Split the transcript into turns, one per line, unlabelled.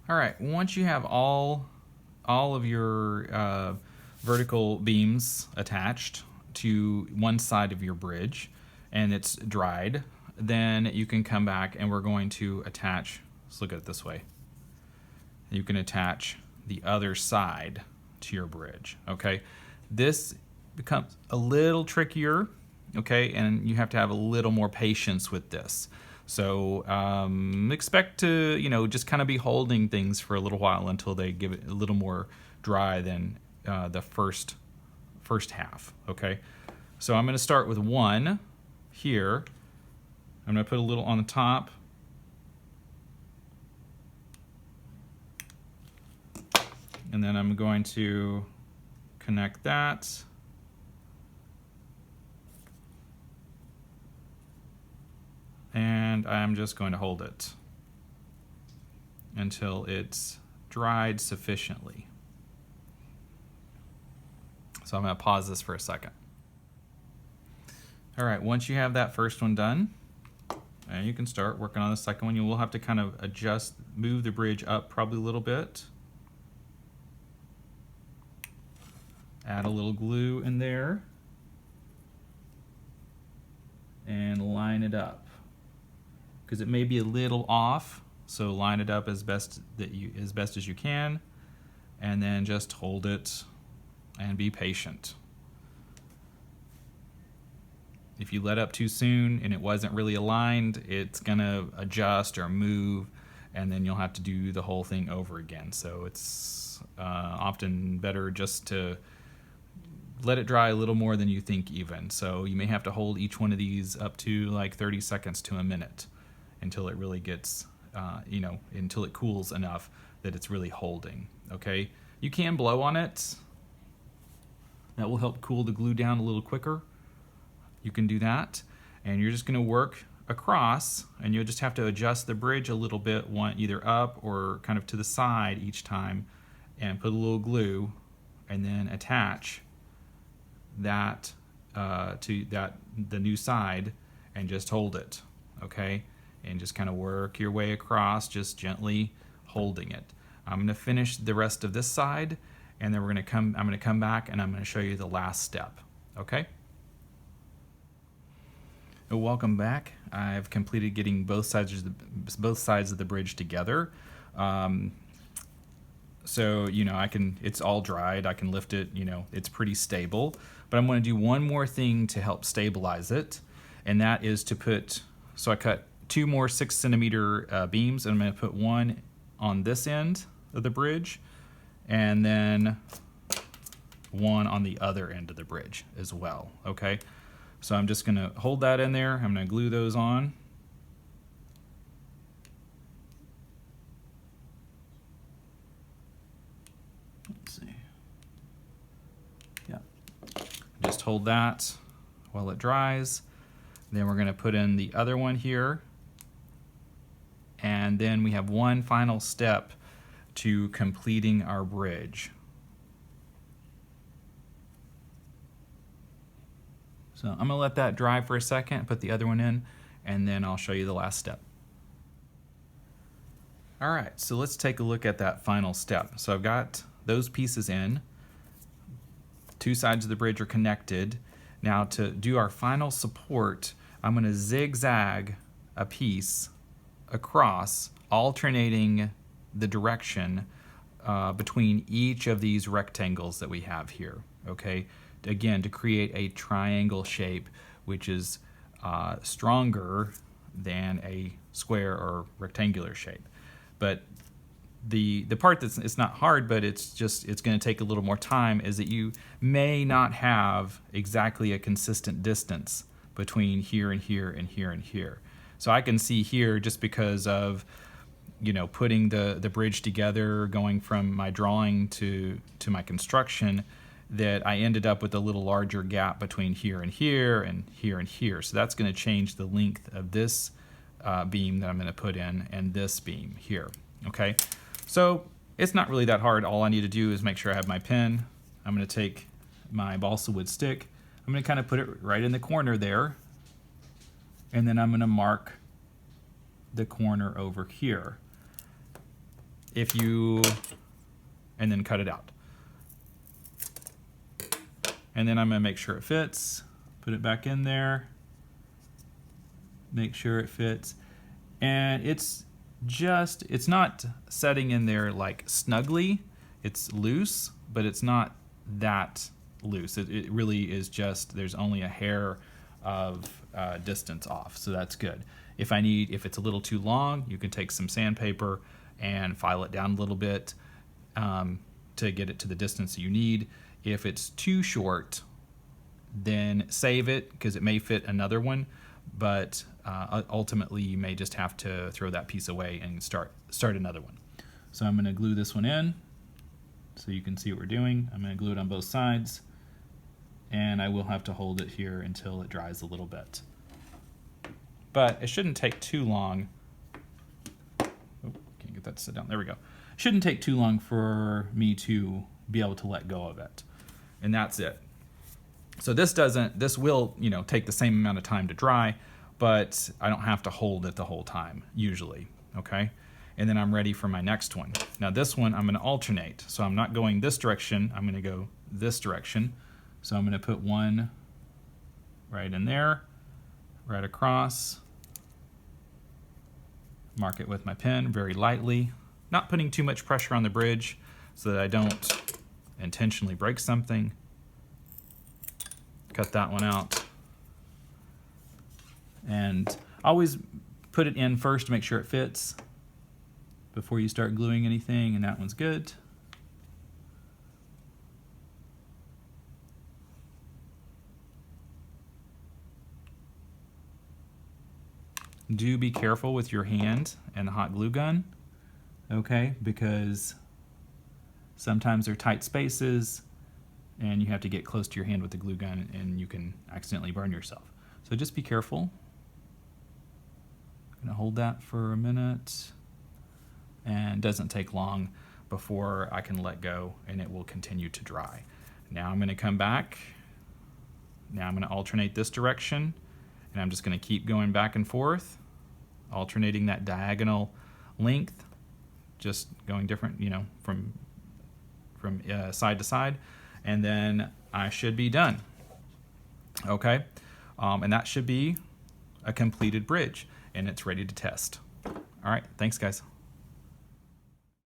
All right, once you have all of your vertical beams attached to one side of your bridge and it's dried, then you can come back and we're going to attach, let's look at it this way. You can attach the other side to your bridge, okay? This becomes a little trickier, okay? And you have to have a little more patience with this. So expect to, just kind of be holding things for a little while until they give it a little more dry than the first half, okay? So I'm going to start with one here. I'm going to put a little on the top. And then I'm going to connect that. And I'm just going to hold it until it's dried sufficiently. So I'm going to pause this for a second. All right, once you have that first one done, and you can start working on the second one. You will have to kind of adjust, move the bridge up probably a little bit. Add a little glue in there and line it up because it may be a little off, so line it up as best as you can, and then just hold it and be patient. If you let up too soon and it wasn't really aligned, it's gonna adjust or move, and then you'll have to do the whole thing over again. So it's often better just to let it dry a little more than you think even. So you may have to hold each one of these up to like 30 seconds to a minute until it really gets, until it cools enough that it's really holding, okay? You can blow on it. That will help cool the glue down a little quicker. You can do that. And you're just gonna work across, and you'll just have to adjust the bridge a little bit, either up or kind of to the side each time, and put a little glue, and then attach that to the new side, and just hold it, okay? And just kind of work your way across, just gently holding it. I'm going to finish the rest of this side, and then I'm going to come back and I'm going to show you the last step, okay? Welcome back. I've completed getting both sides of the bridge together. So, it's all dried. I can lift it, it's pretty stable. But I'm going to do one more thing to help stabilize it, and that is so I cut 2 more 6-centimeter beams, and I'm going to put one on this end of the bridge, and then one on the other end of the bridge as well, okay? So I'm just going to hold that in there. I'm going to glue those on. Let's see. Yeah. Just hold that while it dries. Then we're going to put in the other one here. And then we have one final step to completing our bridge. So I'm going to let that dry for a second, put the other one in, and then I'll show you the last step. All right, so let's take a look at that final step. So I've got those pieces in. 2 sides of the bridge are connected. Now to do our final support, I'm going to zigzag a piece across, alternating the direction between each of these rectangles that we have here, okay? Again, to create a triangle shape, which is stronger than a square or rectangular shape. But the part that's, it's not hard, but it's going to take a little more time, is that you may not have exactly a consistent distance between here and here and here and here. So I can see here, just because of putting the bridge together, going from my drawing to my construction, that I ended up with a little larger gap between here and here and here and here. So that's going to change the length of this beam that I'm going to put in, and this beam here, okay? So it's not really that hard. All I need to do is make sure I have my pen. I'm going to take my balsa wood stick. I'm going to kind of put it right in the corner there, and then I'm going to mark the corner over here. and then cut it out. And then I'm going to make sure it fits, put it back in there, make sure it fits. And it's not setting in there like snugly. It's loose, but it's not that loose. It really is just, there's only a hair of distance off, so that's good. If it's a little too long, you can take some sandpaper and file it down a little bit to get it to the distance you need. If it's too short, then save it, because it may fit another one, but ultimately you may just have to throw that piece away and start another one. So I'm going to glue this one in so you can see what we're doing. I'm going to glue it on both sides, and I will have to hold it here until it dries a little bit. But it shouldn't take too long. Oh, can't get that to sit down. There we go. Shouldn't take too long for me to be able to let go of it. And that's it. So this will, take the same amount of time to dry, but I don't have to hold it the whole time, usually, okay? And then I'm ready for my next one. Now this one, I'm gonna alternate. So I'm not going this direction, I'm gonna go this direction. So I'm gonna put one right in there, right across, mark it with my pen very lightly, not putting too much pressure on the bridge so that I don't intentionally break something. Cut that one out. And always put it in first to make sure it fits before you start gluing anything, and that one's good. Do be careful with your hand and the hot glue gun, okay, because sometimes they're tight spaces and you have to get close to your hand with the glue gun and you can accidentally burn yourself. So just be careful. I'm gonna hold that for a minute, and it doesn't take long before I can let go and it will continue to dry. Now I'm gonna come back. Now I'm gonna alternate this direction, and I'm just gonna keep going back and forth, alternating that diagonal length, just going different, from side to side, and then I should be done. Okay, and that should be a completed bridge, and it's ready to test. All right, thanks guys.